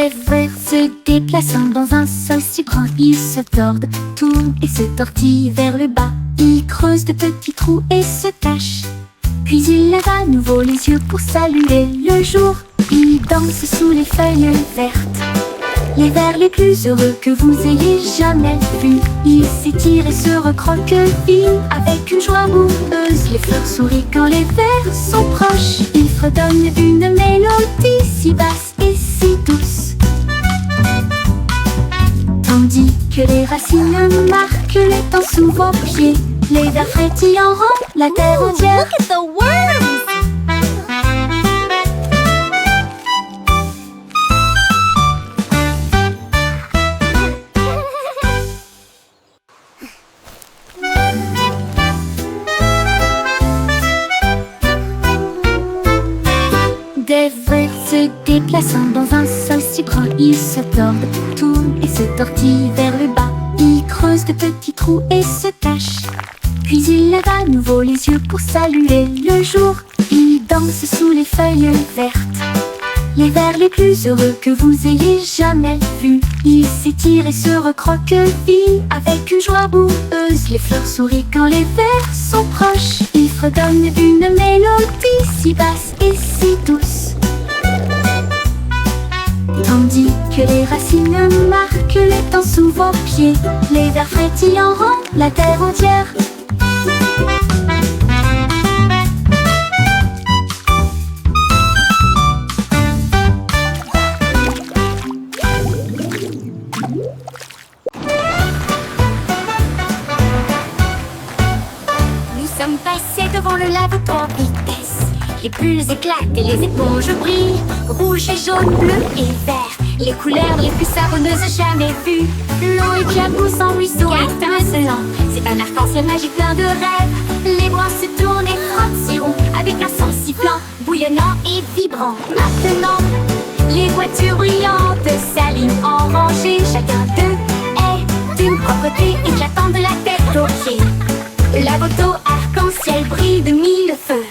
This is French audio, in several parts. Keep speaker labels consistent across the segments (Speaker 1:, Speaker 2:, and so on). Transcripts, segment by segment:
Speaker 1: Des vers se déplaçant dans un sol si grand, ils se tordent, tournent et se tortillent vers le bas. Ils creusent de petits trous et se tâchent. Puis ils lèvent à nouveau les yeux pour saluer le jour. Ils dansent sous les feuilles vertes, les vers les plus heureux que vous ayez jamais vus. Ils s'étirent et se recroquevillent avec une joie boueuse. Les fleurs sourient quand les vers sont proches. Ils fredonnent une mélodie si basse et si douce, tandis que les racines marquent les temps sous vos pieds. Les vers frétillent en rond la terre entière.
Speaker 2: Look at the worms!
Speaker 1: Des vers se déplaçant dans un sol si grand, ils se tordent, tournent et se tortillent vers le bas. Ils creusent de petits trous et se tâchent. Puis ils lèvent à nouveau les yeux pour saluer le jour. Ils dansent sous les feuilles vertes, les vers les plus heureux que vous ayez jamais vus. Ils s'étirent et se recroquevillent avec une joie boueuse. Les fleurs sourient quand les vers sont proches. Ils fredonnent une mélodie si basse et si douce, tandis que les racines marquent les temps sous vos pieds. Les vers frétillent en rond la terre entière.
Speaker 2: Nous sommes passés devant le lave-toi en vitesse. Les bulles éclatent et les éponges brillent. Rouge et jaune, bleu et vert, les couleurs les plus savonneuses jamais vues. L'eau éclabousse en ruisseau étincelant. C'est un arc-en-ciel magique plein de rêves. Les bras se tournent et frottent si rond, avec un son sifflant, bouillonnant et vibrant. Maintenant, les voitures brillantes s'alignent en rangée. Chacun d'eux est d'une propreté éclatante de la tête aux pieds. La moto arc-en-ciel brille de mille feux.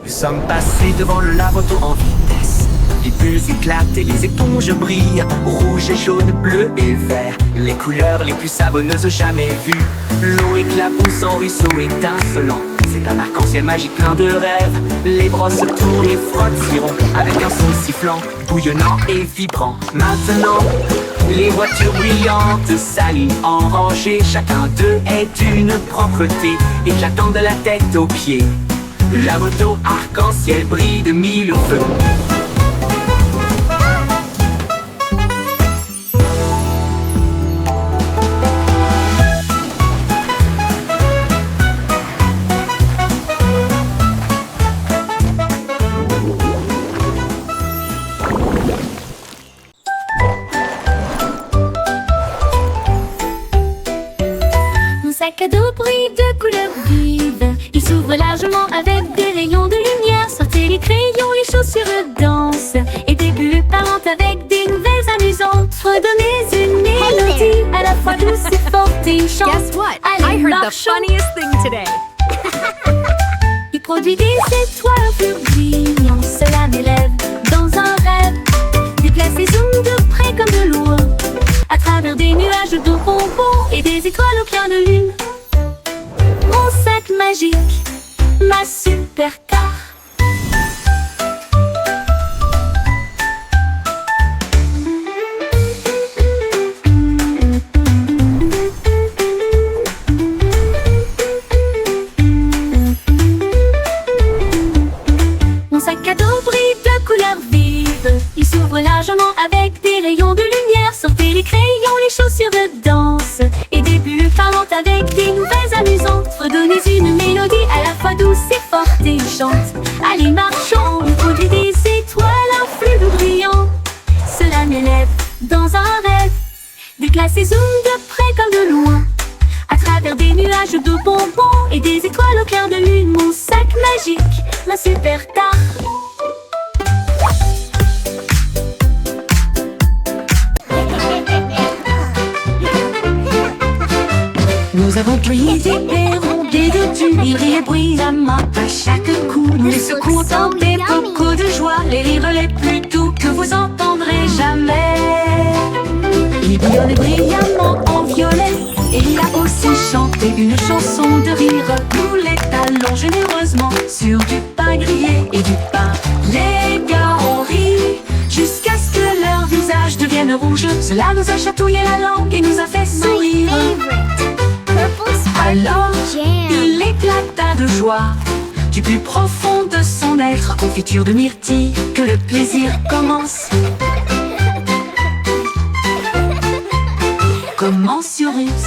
Speaker 3: Nous sommes passés devant le lave-auto en vitesse. Les bulles éclatent et les éponges brillent. Rouge et jaune, bleu et vert, les couleurs les plus savonneuses jamais vues. L'eau éclabousse en ruisseau étincelant. C'est un arc-en-ciel magique plein de rêves. Les brosses tournent et frottent si rond, avec un son sifflant, bouillonnant et vibrant. Maintenant, les voitures brillantes s'alignent en rangée. Chacun d'eux est d'une propreté éclatante de la tête aux pieds. La moto arc-en-ciel brille de mille feux.
Speaker 1: Mon sac à dos brille de couleurs vives. Il s'ouvre largement avec des rayons de lumière. Sortez les crayons, les chaussures dansent, et des bulles parlantes avec des nouvelles amusantes. Redonnez une mélodie à la fois douce et forte et chante.
Speaker 2: Guess what?
Speaker 1: Allez,
Speaker 2: I heard the
Speaker 1: marchons.
Speaker 2: funniest thing today.
Speaker 1: Il produit des étoiles pur brillant. Cela m'élève dans un rêve. Déplace les zooms de près comme de loin, à travers des nuages de bonbons et des étoiles au clair de lune. Mon sac magique, ma supercar. Mon sac à dos brille de couleurs vives. Il s'ouvre largement avec des rayons de lumière. Sortez les crayons, les chaussures de danse, et des bulles parlantes avec des nouvelles amusantes. Redonnez une mélodie à la fois douce et forte et chante. Allez, marchons, on produit des étoiles, un flux de brillant. Cela m'élève dans un rêve. Déplace et zoom de près comme de loin, à travers des nuages de bonbons et des étoiles au clair de lune. Mon sac magique, ma supercar.
Speaker 4: Nous avons pris des perrons
Speaker 3: des deux tu. Ils riaient bruyamment à chaque coup. Nous les secouons dans des bocaux de joie. Les rires les plus doux que vous entendrez jamais. Il bouillonnait brillamment en violet. Et il a aussi chanté une chanson de rire. Nous les talons généreusement sur du pain grillé et du pain. Les gars ont ri jusqu'à ce que leur visage devienne rouge. Cela nous a chatouillé la langue et nous a fait sourire. Alors, il éclata de joie du plus profond de son être. Confiture de myrtille, que le plaisir commence. Commensurus.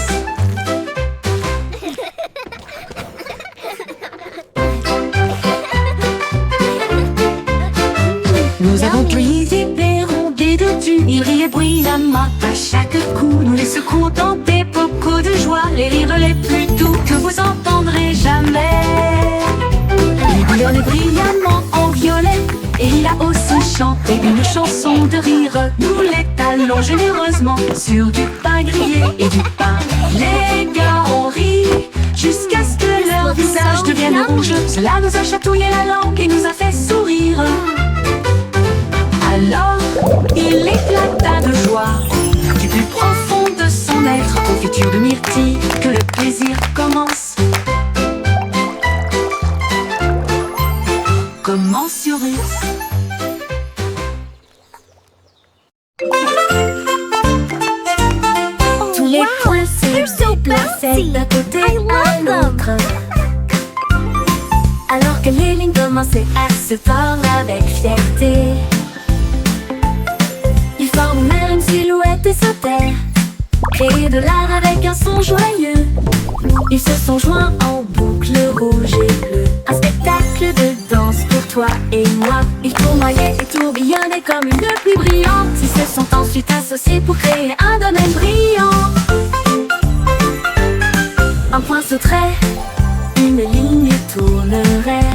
Speaker 3: Nous avons pris des perrons, des dodus. Ils riaient bruyamment à chaque coup. Nous les secouons dans des bocaux de joie. Les rires les plus doux que vous entendrez jamais. Il bouillonnait brillamment en violet. Et il a aussi chanté une chanson de rire. Nous les talons généreusement sur du pain grillé et du pain. Les gars ont ri jusqu'à ce que leur visage devienne rouge. Cela nous a chatouillé la langue et nous a fait sourire. Alors, il éclata de joie du plus profond de son être. Confiture de myrtille, que le plaisir commence. Commensurus. Tous les points se déplaçaient d'un côté à l'autre. Alors que les lignes commençaient à se tordre avec fierté. Ils forment même une silhouette et sautèrent, créer de l'art avec un son joyeux. Ils se sont joints en boucle rouge et bleue. Un spectacle de danse pour toi et moi. Ils tournoyaient et tourbillonnaient comme une pluie brillante. Ils se sont ensuite associés pour créer un domaine brillant. Un point sauterait, une ligne tournerait.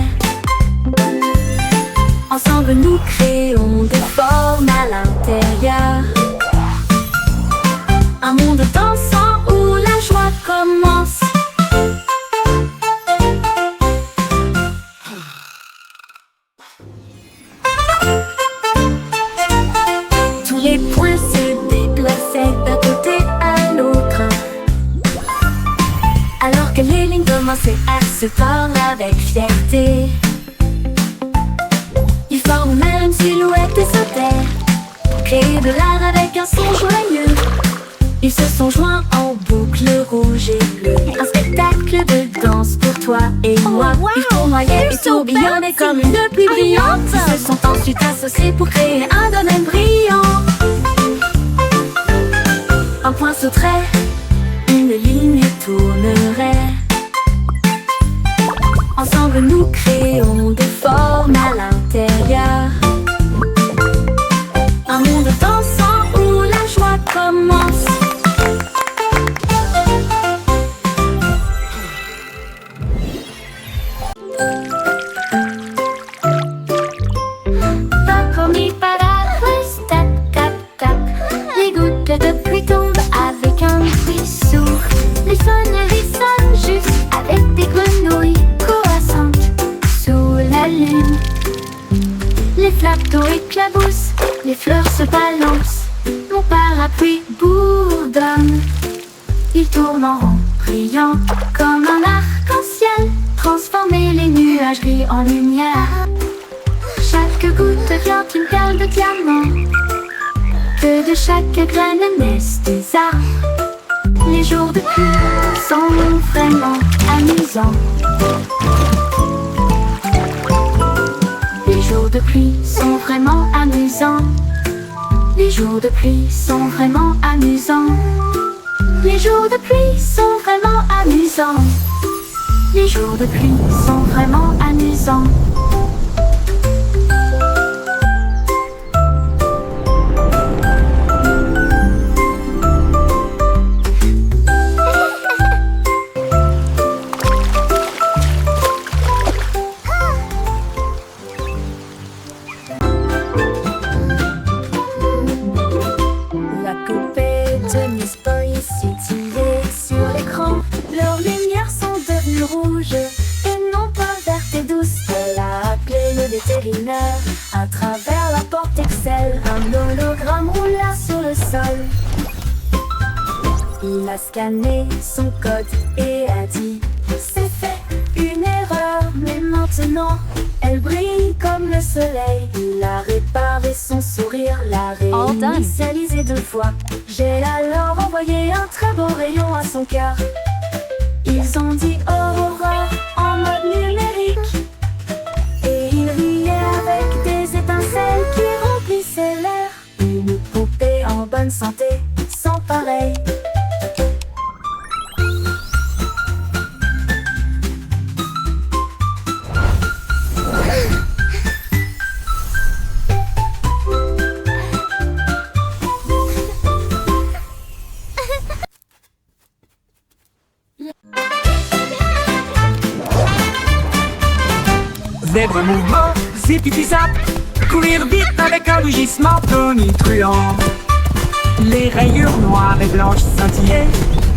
Speaker 3: Ensemble nous créons des formes à l'intérieur. Un monde dansant où la joie commence. Tous les points se déplaçaient d'un côté à l'autre. Alors que les lignes commençaient à se tordre avec fierté. Ils forment même une silhouette et sautèrent, créer de l'art avec un son joyeux. Ils se sont joints en boucle rouge et bleue. Un spectacle de danse pour toi et moi. Ils tournoyaient et tourbillonnaient comme une pluie brillante. Ils se sont ensuite associés pour créer un domaine brillant. Un point sauterait, une ligne tournerait. Ensemble nous créons des formes à l'intérieur. Un monde dansant où la joie commence. Les gouttes de pluie tombent avec un bruit sourd. Les sonneries sonnent juste avec des grenouilles coassantes sous la lune. Les flaques d'eau éclaboussent, les fleurs se balancent. Mon parapluie bourdonne. Il tourne en rond, brillant comme un arc-en-ciel. Transformer les nuages gris en lumière. Chaque goutte devient une perle de diamant. Que de chaque graine naissent des arbres. Les jours de pluie sont vraiment amusants. Les jours de pluie sont vraiment amusants. Les jours de pluie sont vraiment amusants. Les jours de pluie sont vraiment amusants. Les jours de pluie sont vraiment amusants.
Speaker 1: rouge et non pas verte et douce. Elle a appelé le vétérinaire. À travers la porte Excel, un hologramme roula sur le sol. Il a scanné son code et a dit: c'est fait, une erreur, mais maintenant elle brille comme le soleil. Il a réparé son sourire, l'a réinitialisé 2 fois. J'ai alors envoyé un très beau rayon à son cœur. Ils ont dit Aurora en mode numérique. Et il riait avec des étincelles qui remplissaient l'air. Une poupée en bonne santé, sans pareil.
Speaker 3: Zèbre mouvement, zippity zap, courir vite avec un rugissement tonitruant. Les rayures noires et blanches scintillaient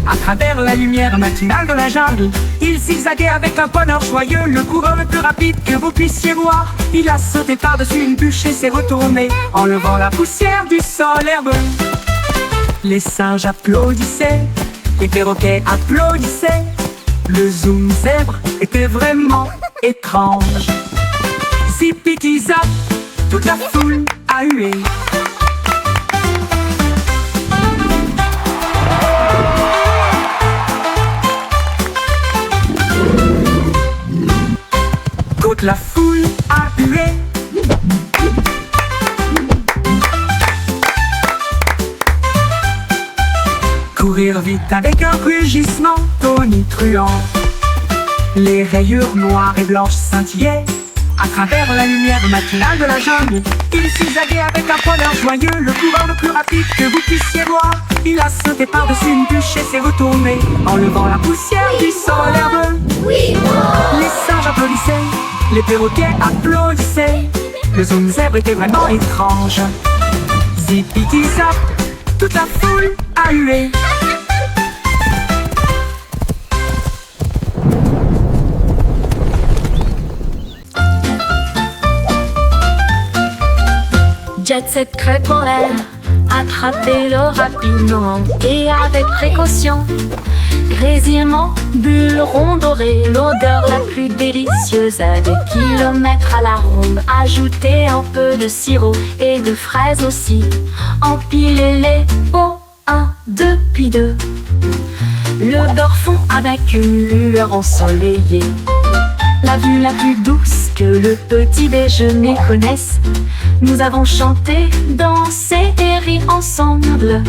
Speaker 3: à travers la lumière matinale de la jungle. Il zigzaguait avec un bonheur joyeux, le coureur le plus rapide que vous puissiez voir. Il a sauté par-dessus une bûche et s'est retourné, enlevant la poussière du sol herbeux. Les singes applaudissaient, les perroquets applaudissaient. Le zoom zèbre était vraiment étrange. Zippity zap, toute la foule a hué. Toute la foule a hué. Courir vite avec un rugissement tonitruant. Les rayures noires et blanches scintillaient à travers la lumière matinale de la jungle. Il zigzaguait avec un bonheur joyeux, le coureur le plus rapide que vous puissiez voir. Il a sauté par-dessus une bûche et s'est retourné, enlevant la poussière du sol herbeux. Les singes applaudissaient, les perroquets applaudissaient. Le zoom zèbre était vraiment étrange. Zippity zap, toute la foule a hué.
Speaker 1: Jet set crête en l'air, attrapez-le rapidement et avec précaution. Grésillement, bulle ronde dorée, l'odeur la plus délicieuse à des kilomètres à la ronde. Ajoutez un peu de sirop et de fraises aussi. Empilez-les au 1, 2, puis 2. Le beurre fond avec une lueur ensoleillée. La vue la plus douce que le petit déjeuner connaisse. Nous avons chanté, dansé et ri ensemble.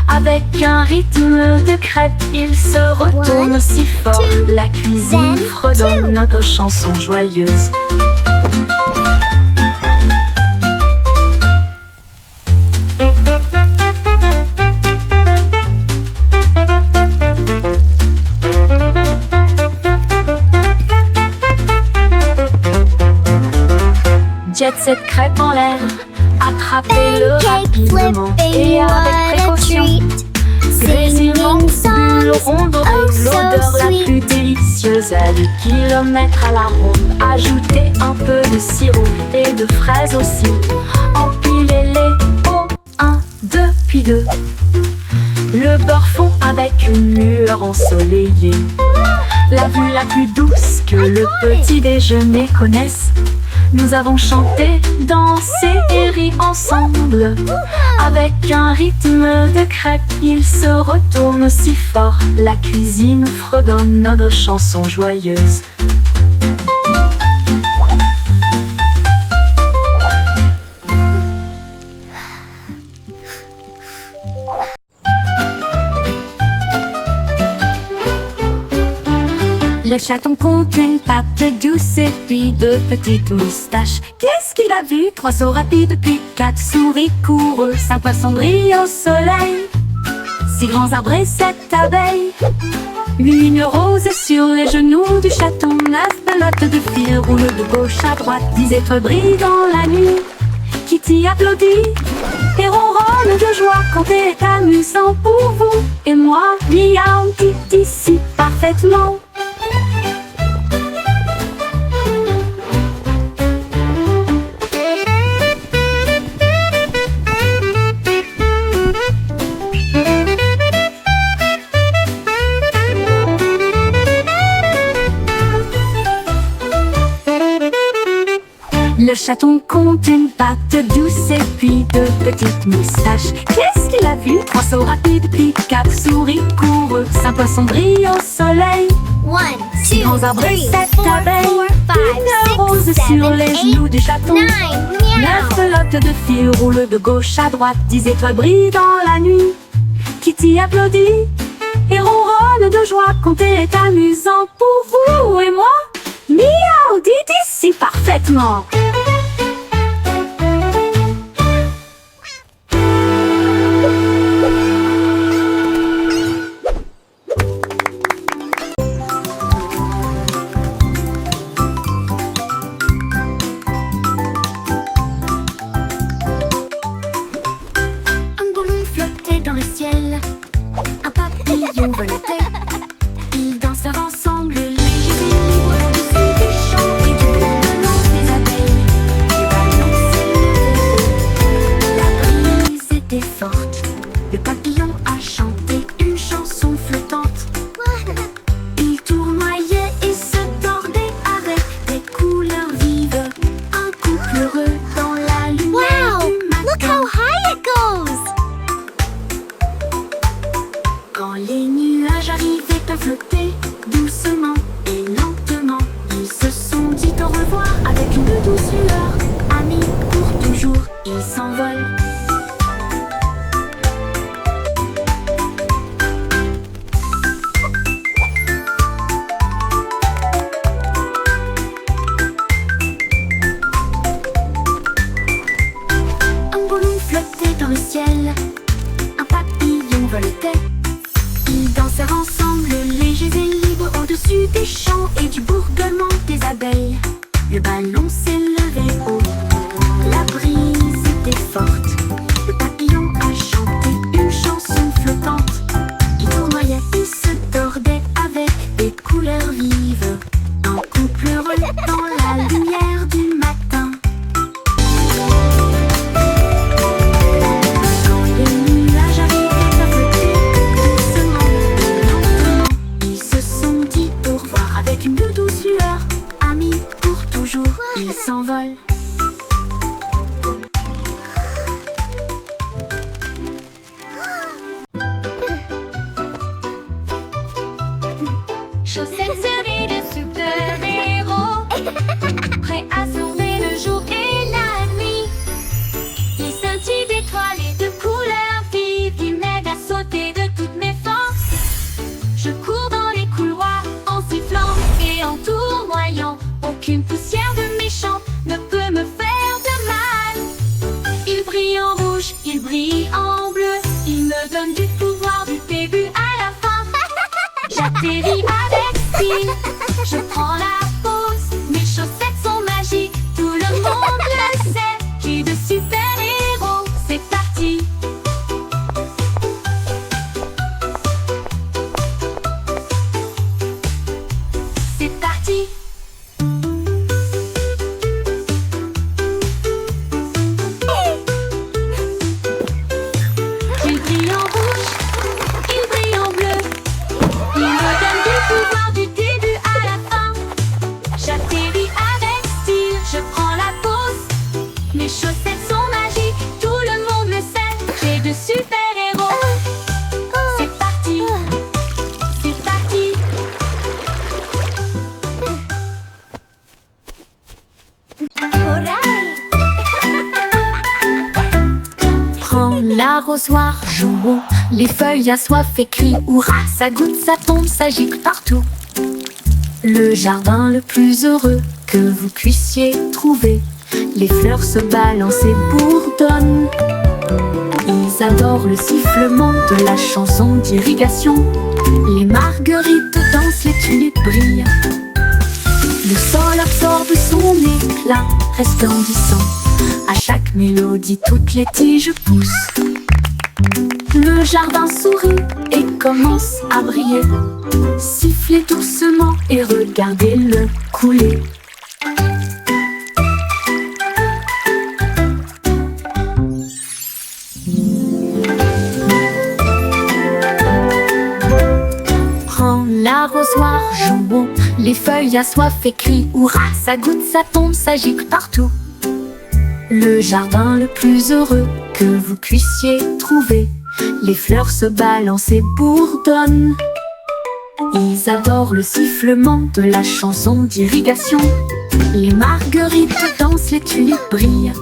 Speaker 1: Avec un rythme de crêpe, il se retourne si fort. La cuisine fredonne notre chanson joyeuse. Jet set crêpe en l'air, attrapez-le rapidement et avec précaution. Grésillement, bulle ronde dorée, l'odeur la plus délicieuse à des kilomètres à la ronde. Ajoutez un peu de sirop et de fraises aussi. Empilez-les au 1, 2, puis 2. Le beurre fond avec une lueur ensoleillée. La vue la plus douce que le petit déjeuner connaisse. Nous avons chanté, dansé et ri ensemble. Avec un rythme de crêpe, il se retourne si fort. La cuisine fredonne notre chanson joyeuse. Le chaton compte une patte douce et puis 2 petites moustaches. Qu'est-ce qu'il a vu? 3 sauts rapides puis 4 souris coureux. 5 poissons brillent au soleil, 6 grands arbres et 7 abeilles. Une rose sur les genoux du chaton. 9 pelotes de fil roulent de gauche à droite. 10 étoiles brillent dans la nuit. Kitty applaudit et ronronne de joie quand c'est amusant pour vous et moi. Miaou, Kitty si parfaitement. le chaton compte une patte douce et puis deux petites moustaches. Qu'est-ce qu'il a vu? Trois sauts rapides, puis quatre souris coureux. Cinq poissons brillent au soleil.
Speaker 2: 1,
Speaker 1: Six
Speaker 2: 2,
Speaker 1: grands arbres,
Speaker 2: 3,
Speaker 1: sept
Speaker 2: 4,
Speaker 1: abeilles.
Speaker 2: 5,
Speaker 1: Une rose
Speaker 2: 6,
Speaker 1: sur
Speaker 2: 7,
Speaker 1: les
Speaker 2: 8,
Speaker 1: genoux du chaton.
Speaker 2: 9,
Speaker 1: Neuf
Speaker 2: meow.
Speaker 1: pelotes de fil roulent de gauche à droite. 10 étoiles brillent dans la nuit. Kitty applaudit et ronronne de joie. Compter est amusant pour vous et moi. Miaou, dit ici parfaitement.
Speaker 2: Un ballon flottait dans le ciel, un papillon volait. Ils dansèrent ensemble, légers et libres, au-dessus des champs et du bourdonnement des abeilles. Les ballons s'élevaient, la brise était forte. Le papillon a chanté une chanson flottante. Il tournoyait et se tordait avec des couleurs vives. Un couple heureux dans la lumière du matin.
Speaker 4: Look how high it goes!
Speaker 2: Quand les nuages arrivaient à flotter doucement et lentement, ils se sont dit au revoir avec une douce lueur. Amis pour toujours, ils s'envolent. Un ballon flottait dans le ciel, un papillon volait. Ils dansèrent ensemble, légers et libres, au-dessus des champs et du bourdonnement des abeilles. Le ballon s'élevait haut, la brise était forte. Le papillon a chanté une chanson flottante. Il tournoyait et se tordait avec des couleurs vives. Un couple heureux dans la lumière du matin. Quand les nuages arrivaient à flotter doucement et lentement, ils se sont dit au revoir avec une douce lueur. Amis pour toujours, ils s'envolent.
Speaker 4: Chaussettes servies de super-héros, prêts à sauver le jour et la nuit. Ils scintillent d'étoiles et de couleurs vives, ils m'aident à sauter de toutes mes forces. Je cours dans les couloirs en sifflant et en tournoyant. Aucune poussière de méchant ne peut me faire de mal. Ils brillent en rouge, ils brillent en bleu, ils me donnent du pouvoir du début à la fin. J'atterris avec style, je prends la pause. Mes chaussettes sont magiques, tout le monde le sait. J'ai de super-héros, c'est parti. C'est parti. Il brille en rouge, il brille en bleu. Il me donne du pouvoir du début à la fin. J'atterris avec style, je prends la pause. Mes chaussettes sont magiques, tout le monde le sait. J'ai de super-héros. C'est parti, c'est parti.
Speaker 1: Prends l'arrosoir, jouons. Les feuilles assoiffées crient hurrah. Ça goutte, ça tombe, ça gicle partout. Le jardin le plus heureux que vous puissiez trouver. Les fleurs se balancent et bourdonnent. Ils adorent le sifflement de la chanson d'irrigation. Les marguerites dansent, les tulipes brillent. Le sol absorbe son éclat resplendissant. À chaque mélodie, toutes les tiges poussent. Le jardin sourit et commence à briller. Sifflez doucement et regardez-le couler. Prends l'arrosoir, jouons. Les feuilles assoiffées crient hurrah. Ça goutte, ça tombe, ça gicle partout. Le jardin le plus heureux que vous puissiez trouver. Les fleurs se balancent et bourdonnent. Ils adorent le sifflement de la chanson d'irrigation. Les marguerites dansent, les tulipes brillent.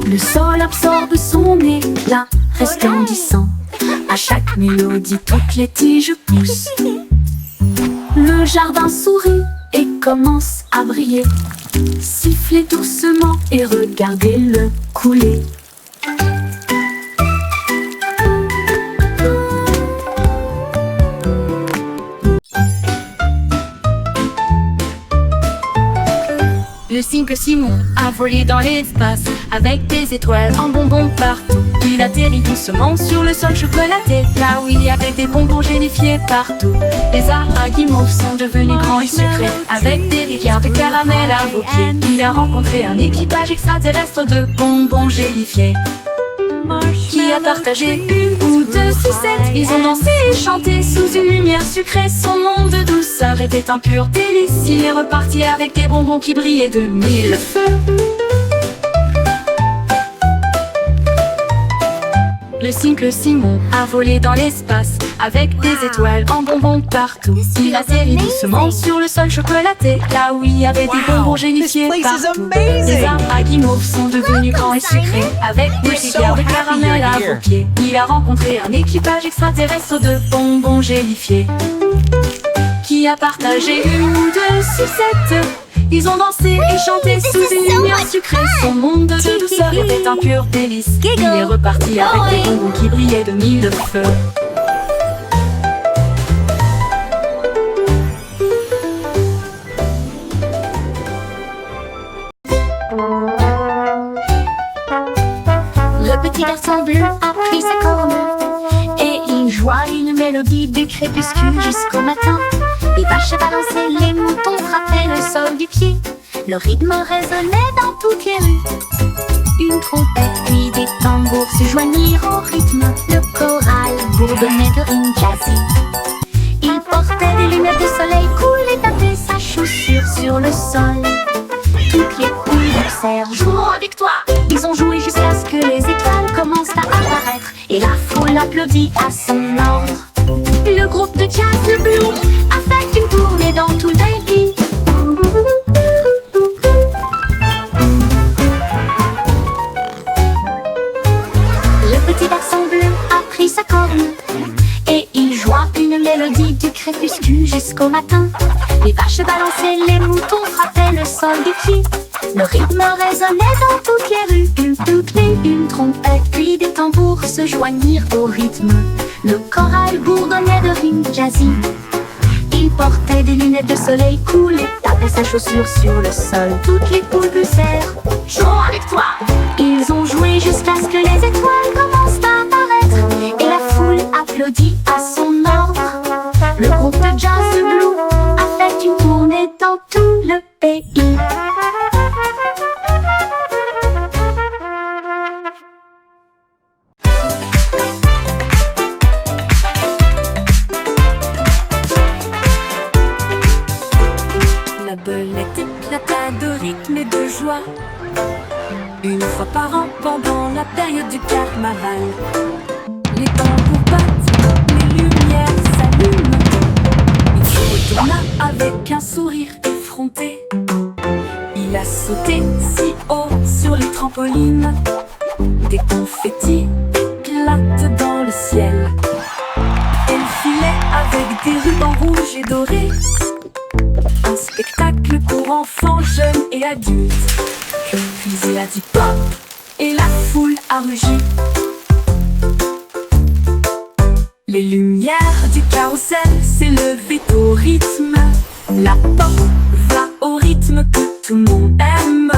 Speaker 1: Le sol absorbe son éclat resplendissant. À chaque mélodie, toutes les tiges poussent. Le jardin sourit et commence à briller. Sifflez doucement et regardez-le couler.
Speaker 4: Le cycle Simon a volé dans l'espace avec des étoiles en bonbons partout. Il atterrit doucement sur le sol chocolaté, là où il y avait des bonbons gélifiés partout. Les arbres guimauves sont devenus grands et sucrés avec des rivières de caramel à vos pieds. Il a rencontré un équipage extraterrestre de bonbons gélifiés qui a partagé une ou deux sucettes. Ils ont dansé et chanté sous une lumière sucrée. Son monde de douceur était un pur délice. Il est reparti avec des bonbons qui brillaient de mille feux. Le cycle Simon a volé dans l'espace avec des étoiles en bonbons partout. Il atterrit doucement sur le sol chocolaté, là où il y avait des bonbons gélifiés partout. Les arbres à guimauve sont devenus grands et sucrés avec des rivières de caramel à vos pieds. Il a rencontré un équipage extraterrestre de bonbons gélifiés qui a partagé une ou deux sucettes. Ils ont dansé et chanté sous une lumière sucrée. Son monde de douceur était un pur délice. Il est reparti avec des bonbons qui brillaient de mille feux.
Speaker 2: Le petit garçon bleu a pris sa corne et il joua une mélodie du crépuscule jusqu'au matin. Les vaches balançaient, les moutons frappaient le sol du pied. Le rythme résonnait dans toutes les rues. Une trompette puis des tambours se joignirent au rythme. Le choral bourdonnait de rimes jazzy. Il portait des lunettes de soleil cool et tapait sa chaussure sur le sol. Toutes les poules poussèrent, jouons avec toi. Ils ont joué jusqu'à ce que les étoiles commencent à apparaître et la foule applaudit à son ordre. Le groupe de jazz le Blue a fait une tournée dans tout le pays. Le petit garçon bleu a pris sa corne et il joua une mélodie du crépuscule jusqu'au matin. Les vaches balançaient, les moutons frappaient le sol du pied. Le rythme résonnait dans toutes les rues. Toutes les une trompette puis des tambours se joignirent au rythme. Le choral bourdonnait de rimes jazzy. Il portait des lunettes de soleil cool et tapait sa chaussure sur le sol. Toutes les poules poussèrent, jouons avec toi. Ils ont joué jusqu'à ce que les étoiles commencent à apparaître et la foule applaudit à son ordre. Le groupe de jazz The Blue a fait une tournée dans tout le pays.
Speaker 1: La belette éclata de rythme et de joie une fois par an pendant la période du carnaval. Les tambours battent, les lumières s'allument. Il se retourna avec un sourire effronté. Il a sauté si haut sur les trampolines. Des confettis éclatent dans le ciel. Elle filait avec des rubans rouges et dorés. Un spectacle pour enfants, jeunes et adultes. Puis il a dit pop et la foule a rugi. Les lumières du carrousel s'élevaient au rythme. La pop va au rythme que tout le monde aime.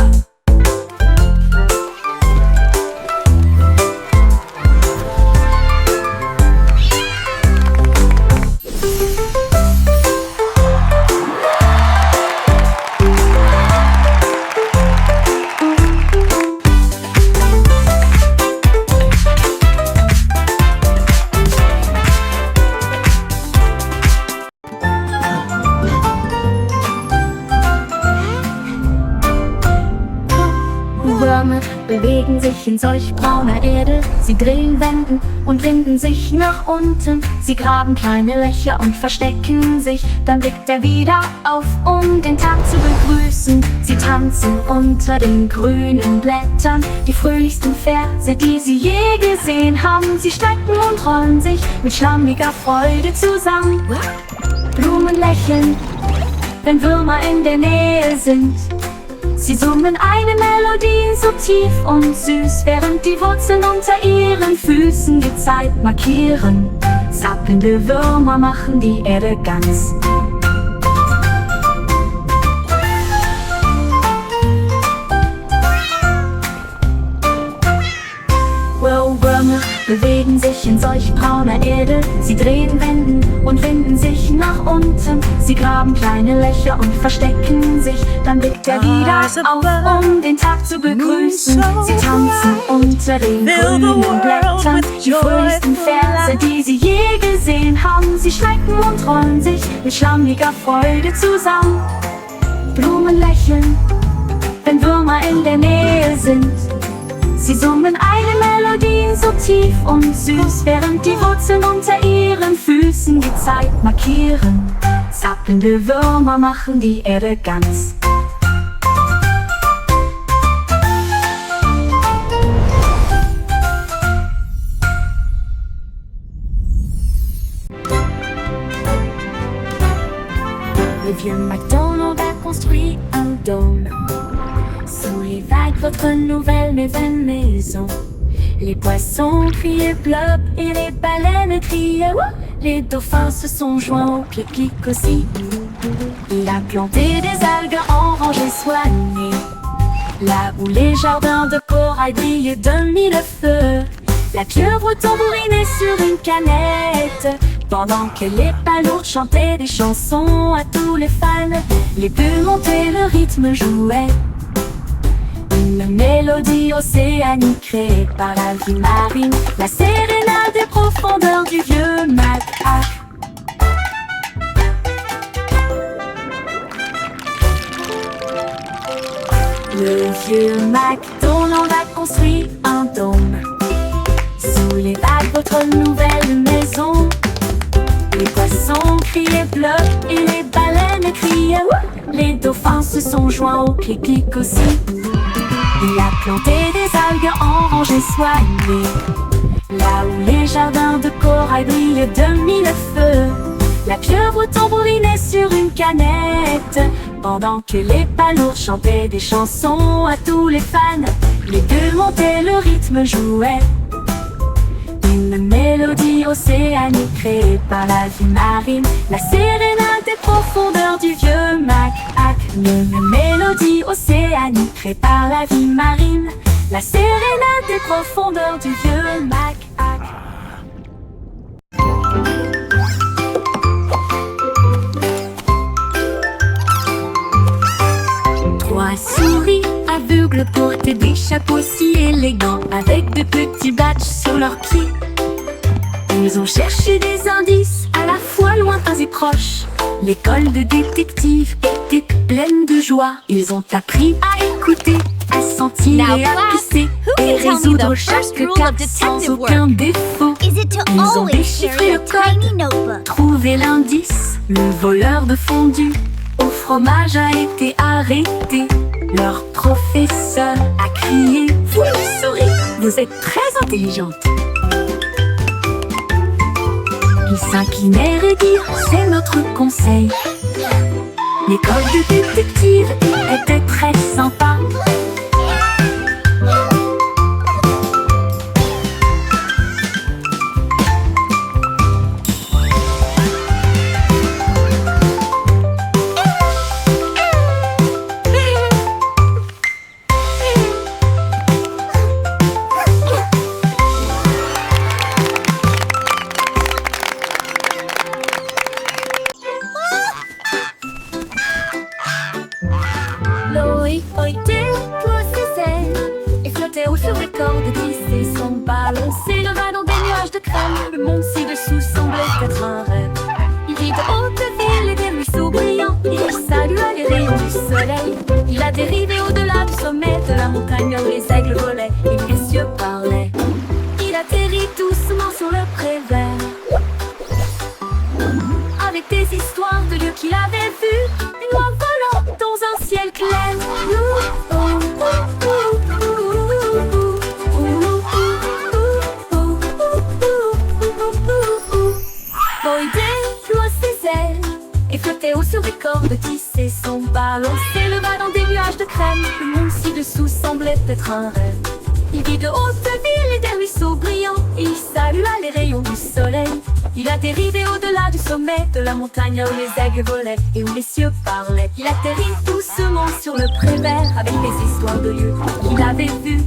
Speaker 1: bewegen sich in solch brauner Erde. Sie drehen, wenden und winden sich nach unten. Sie graben kleine Löcher und verstecken sich. Dann blickt er wieder auf, um den Tag zu begrüßen. Sie tanzen unter den grünen Blättern, die fröhlichsten Verse, die sie je gesehen haben. Sie strecken und rollen sich mit schlammiger Freude zusammen. Blumen lächeln, wenn Würmer in der Nähe sind. Sie summen eine Melodie so tief und süß, während die Wurzeln unter ihren Füßen die Zeit markieren. Zappelnde Würmer machen die Erde ganz. Würmer bewegen sich in solch brauner Erde. Sie drehen, wenden und winden sich nach unten. Sie graben kleine Löcher und verstecken sich. Dann blickt er wieder auf, um den Tag zu begrüßen. Sie tanzen unter den grünen Blättern, die fröhlichsten Verse, die sie je gesehen haben. Sie strecken und rollen sich mit schlammiger Freude zusammen. Blumen lächeln, wenn Würmer in der Nähe sind. Sie summen eine Melodie so tief und süß, während die Wurzeln unter ihren Füßen die Zeit markieren. Zappelnde Würmer machen die Erde ganz. Le vieux McDonald a construit un dôme. Sous les vagues, votre nouvelle mais vaine maison. Les poissons criaient plop et les baleines criaient wouh. Les dauphins se sont joints au clic-clic aussi. Il a planté des algues en rangées soignées, là où les jardins de corail brillaient de mille feux. La pieuvre tambourinait sur une canette, pendant que les palourdes chantaient des chansons à tous les fans. Les bulles montaient, le rythme jouait. Une mélodie océanique créée par la vie marine, la sérénade des profondeurs du vieux Mac-Hac. Le vieux McDonald a construit un dôme. Sous les vagues, votre nouvelle maison. Les poissons criaient bleu et les baleines criaient wouh. Les dauphins se sont joints au clic-clic aussi. Il a planté des algues en rangées soignées, là où les jardins de corail brillaient de mille feux. La pieuvre tambourinait sur une canette, pendant que les palourdes chantaient des chansons à tous les fans. Les bulles montaient, le rythme jouait. Une mélodie océanique créée par la vie marine, la sérénade des profondeurs du vieux Mac-Hac. Une mélodie océanique créée par la vie marine, la sérénade des profondeurs du vieux Mac-Hac. Trois souris aveugles portaient des chapeaux si élégants, avec de petits badges sur leurs pieds. Ils ont cherché des indices à la fois lointains et proches. L'école de détective était pleine de joie. Ils ont appris à écouter, à sentir et à pisser, et résoudre chaque cas sans aucun défaut. Ils ont déchiffré le code, trouvé l'indice. Le voleur de fondue au fromage a été arrêté. Leur professeur a crié: vous le saurez, vous êtes très intelligente. Ils s'inclinèrent et dirent: c'est notre conseil. L'école de détective était très sympa. Loïc était tous ses ailes et flottait haut sur les cordes glissées, son ballon s'éleva dans des nuages de crème. Le monde ci-dessous semblait être un rêve. Il vit de haute ville et des ruisseaux brillants. Il salua les rayons du soleil. Il a dérivé au-delà du sommet de la montagne où les aigles volaient.
Speaker 2: qu'il avait vu une oie volant dans un ciel clair. Boy déploie ses ailes et flottait haut sur des cordes tissées, son ballon s'éleva dans des nuages de crème. Le monde ci-dessous semblait être un rêve. Il vit de hautes villes et des ruisseaux brillants. Il salua les rayons du soleil. Il atterrit au-delà du sommet de la montagne où les aigles volaient et où les cieux parlaient. Il atterrit doucement sur le pré vert avec des histoires de lieux qu'il avait vus.